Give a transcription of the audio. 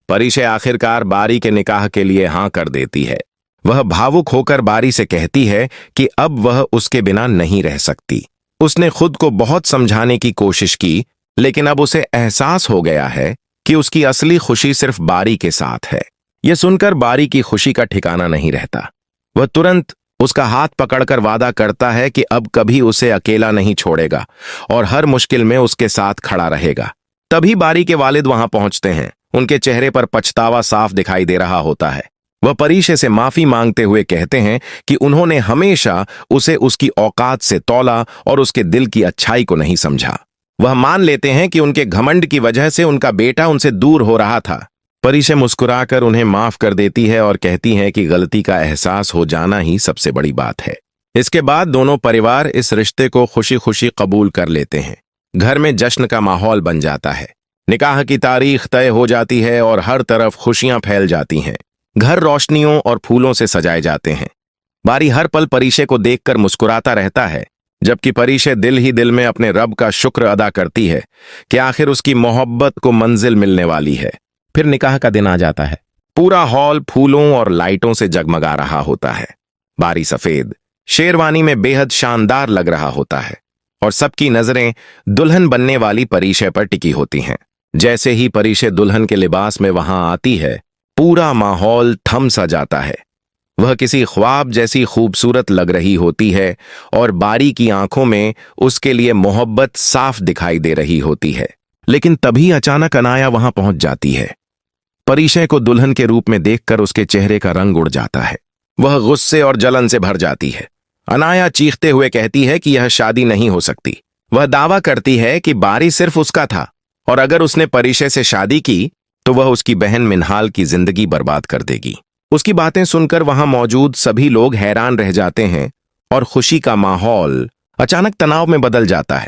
परिशे आखिरकार बारी के निकाह के लिए हाँ कर देती है। वह भावुक होकर बारी से कहती है कि अब वह उसके बिना नहीं रह सकती। उसने खुद को बहुत समझाने की कोशिश की, लेकिन अब उसे एहसास हो गया है कि उसकी असली खुशी सिर्फ बारी के साथ है। यह सुनकर बारी की खुशी का ठिकाना नहीं रहता। वह तुरंत उसका हाथ पकड़कर वादा करता है कि अब कभी उसे अकेला नहीं छोड़ेगा और हर मुश्किल में उसके साथ खड़ा रहेगा। तभी बारी के वालिद वहां पहुंचते हैं। उनके चेहरे पर पछतावा साफ दिखाई दे रहा होता है। वह परिशे से माफी मांगते हुए कहते हैं कि उन्होंने हमेशा उसे उसकी औकात से तौला और उसके दिल की अच्छाई को नहीं समझा। वह मान लेते हैं कि उनके घमंड की वजह से उनका बेटा उनसे दूर हो रहा था। परिशे मुस्कुराकर उन्हें माफ कर देती है और कहती है कि गलती का एहसास हो जाना ही सबसे बड़ी बात है। इसके बाद दोनों परिवार इस रिश्ते को खुशी खुशी कबूल कर लेते हैं। घर में जश्न का माहौल बन जाता है। निकाह की तारीख तय हो जाती है और हर तरफ खुशियां फैल जाती हैं। घर रोशनियों और फूलों से सजाए जाते हैं। बारी हर पल परिशे को देखकर मुस्कुराता रहता है, जबकि परिशे दिल ही दिल में अपने रब का शुक्र अदा करती है कि आखिर उसकी मोहब्बत को मंजिल मिलने वाली है। फिर निकाह का दिन आ जाता है। पूरा हॉल फूलों और लाइटों से जगमगा रहा होता है। बारी सफेद शेरवानी में बेहद शानदार लग रहा होता है और सबकी नजरें दुल्हन बनने वाली परिशे पर टिकी होती हैं। जैसे ही परिशे दुल्हन के लिबास में वहां आती है, पूरा माहौल थम सा जाता है। वह किसी ख्वाब जैसी खूबसूरत लग रही होती है और बारी की आंखों में उसके लिए मोहब्बत साफ दिखाई दे रही होती है। लेकिन तभी अचानक अनाया वहां पहुंच जाती है। परिशे को दुल्हन के रूप में देखकर उसके चेहरे का रंग उड़ जाता है। वह गुस्से और जलन से भर जाती है। अनाया चीखते हुए कहती है कि यह शादी नहीं हो सकती। वह दावा करती है कि बारी सिर्फ उसका था और अगर उसने परिशे से शादी की तो वह उसकी बहन मिनहाल की जिंदगी बर्बाद कर देगी। उसकी बातें सुनकर वहां मौजूद सभी लोग हैरान रह जाते हैं और खुशी का माहौल अचानक तनाव में बदल जाता है।